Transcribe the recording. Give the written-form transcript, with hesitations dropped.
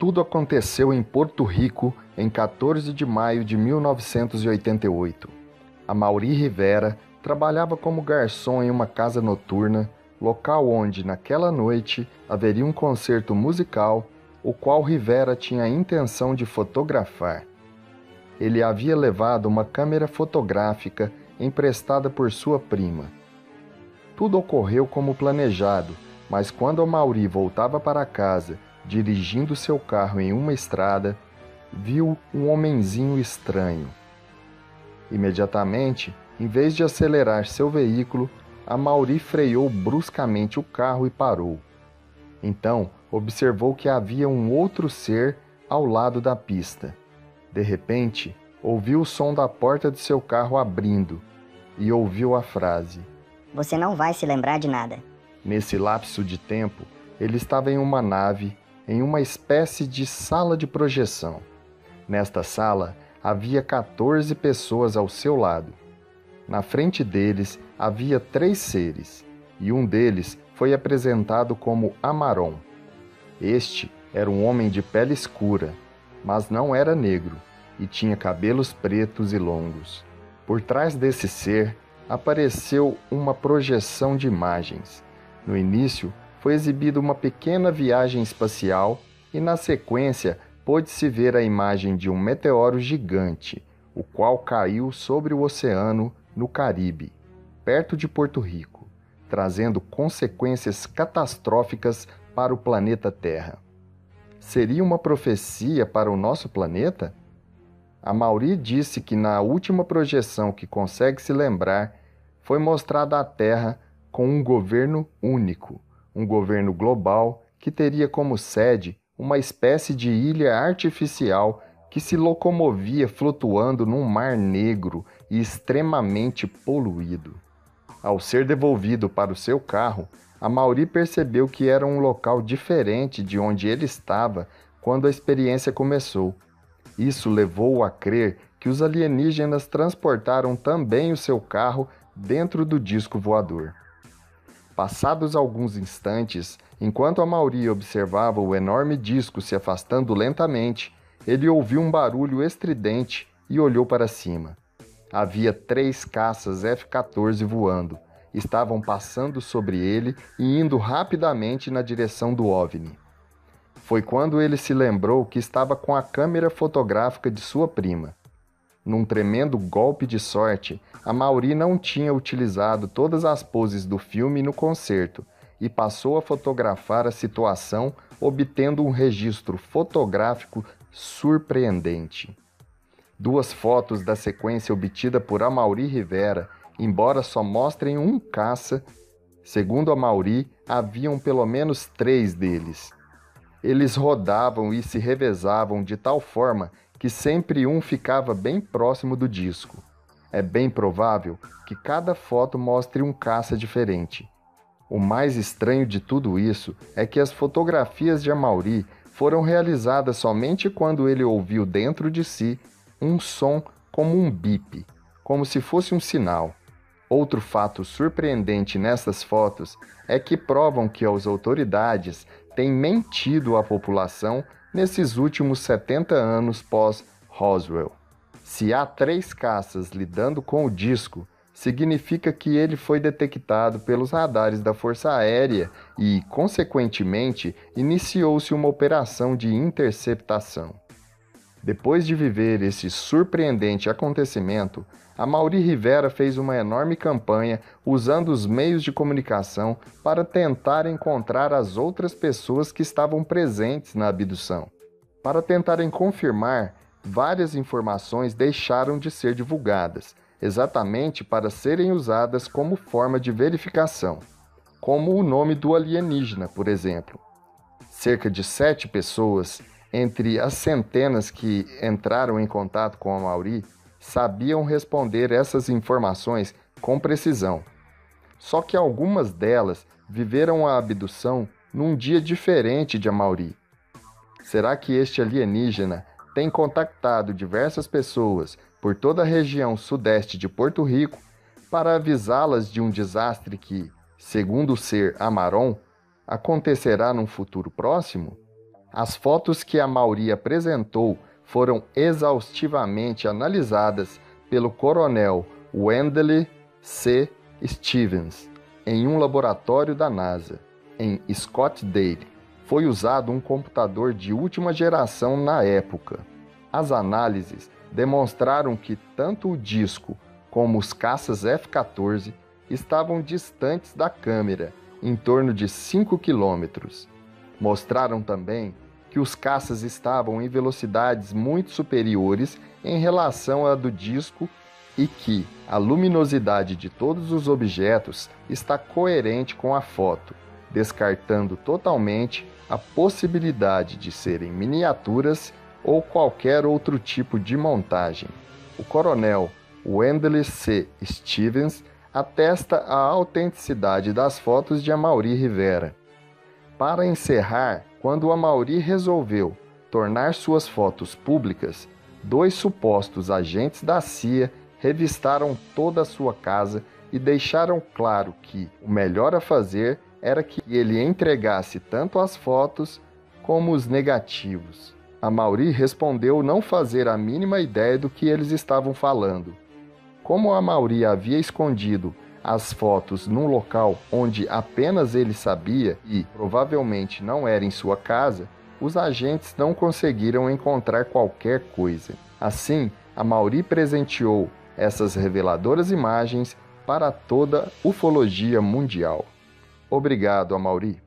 Tudo aconteceu em Porto Rico em 14 de maio de 1988. Amaury Rivera trabalhava como garçom em uma casa noturna, local onde, naquela noite, haveria um concerto musical, o qual Rivera tinha a intenção de fotografar. Ele havia levado uma câmera fotográfica emprestada por sua prima. Tudo ocorreu como planejado, mas quando Amaury voltava para casa, dirigindo seu carro em uma estrada, viu um homenzinho estranho. Imediatamente, em vez de acelerar seu veículo, Amaury freou bruscamente o carro e parou. Então, observou que havia um outro ser ao lado da pista. De repente, ouviu o som da porta de seu carro abrindo e ouviu a frase: "Você não vai se lembrar de nada." Nesse lapso de tempo, ele estava em uma nave, em uma espécie de sala de projeção. Nesta sala, havia 14 pessoas ao seu lado. Na frente deles, havia 3 seres, e um deles foi apresentado como Amaron. Este era um homem de pele escura, mas não era negro, e tinha cabelos pretos e longos. Por trás desse ser, apareceu uma projeção de imagens. No início, foi exibida uma pequena viagem espacial e, na sequência, pôde-se ver a imagem de um meteoro gigante, o qual caiu sobre o oceano no Caribe, perto de Porto Rico, trazendo consequências catastróficas para o planeta Terra. Seria uma profecia para o nosso planeta? Amaury disse que na última projeção que consegue se lembrar, foi mostrada a Terra com um governo único, um governo global que teria como sede uma espécie de ilha artificial que se locomovia flutuando num mar negro e extremamente poluído. Ao ser devolvido para o seu carro, Amaury percebeu que era um local diferente de onde ele estava quando a experiência começou. Isso levou-o a crer que os alienígenas transportaram também o seu carro dentro do disco voador. Passados alguns instantes, enquanto Amaury observava o enorme disco se afastando lentamente, ele ouviu um barulho estridente e olhou para cima. Havia 3 caças F-14 voando. Estavam passando sobre ele e indo rapidamente na direção do OVNI. Foi quando ele se lembrou que estava com a câmera fotográfica de sua prima. Num tremendo golpe de sorte, Amaury não tinha utilizado todas as poses do filme no concerto e passou a fotografar a situação, obtendo um registro fotográfico surpreendente. 2 fotos da sequência obtida por Amaury Rivera, embora só mostrem um caça, segundo Amaury, haviam pelo menos 3 deles. Eles rodavam e se revezavam de tal forma que sempre um ficava bem próximo do disco. É bem provável que cada foto mostre um caça diferente. O mais estranho de tudo isso é que as fotografias de Amaury foram realizadas somente quando ele ouviu dentro de si um som como um bip, como se fosse um sinal. Outro fato surpreendente nessas fotos é que provam que as autoridades têm mentido à população nesses últimos 70 anos pós-Roswell. Se há 3 caças lidando com o disco, significa que ele foi detectado pelos radares da Força Aérea e, consequentemente, iniciou-se uma operação de interceptação. Depois de viver esse surpreendente acontecimento, Amaury Rivera fez uma enorme campanha usando os meios de comunicação para tentar encontrar as outras pessoas que estavam presentes na abdução. Para tentarem confirmar, várias informações deixaram de ser divulgadas, exatamente para serem usadas como forma de verificação, como o nome do alienígena, por exemplo. Cerca de 7 pessoas, entre as centenas que entraram em contato com Amaury, sabiam responder essas informações com precisão. Só que algumas delas viveram a abdução num dia diferente de Amaury. Será que este alienígena tem contactado diversas pessoas por toda a região sudeste de Porto Rico para avisá-las de um desastre que, segundo o ser Amaron, acontecerá num futuro próximo? As fotos que Amaury apresentou foram exaustivamente analisadas pelo coronel Wendell C. Stevens em um laboratório da NASA, em Scottsdale. Foi usado um computador de última geração na época. As análises demonstraram que tanto o disco como os caças F-14 estavam distantes da câmera, em torno de 5 quilômetros. Mostraram também que os caças estavam em velocidades muito superiores em relação à do disco e que a luminosidade de todos os objetos está coerente com a foto, descartando totalmente a possibilidade de serem miniaturas ou qualquer outro tipo de montagem. O coronel Wendell C. Stevens atesta a autenticidade das fotos de Amaury Rivera. Para encerrar, quando Amaury resolveu tornar suas fotos públicas, 2 supostos agentes da CIA revistaram toda a sua casa e deixaram claro que o melhor a fazer era que ele entregasse tanto as fotos como os negativos. Amaury respondeu não fazer a mínima ideia do que eles estavam falando. Como Amaury havia escondido as fotos num local onde apenas ele sabia e provavelmente não era em sua casa, os agentes não conseguiram encontrar qualquer coisa. Assim, Amaury presenteou essas reveladoras imagens para toda a ufologia mundial. Obrigado, Amaury.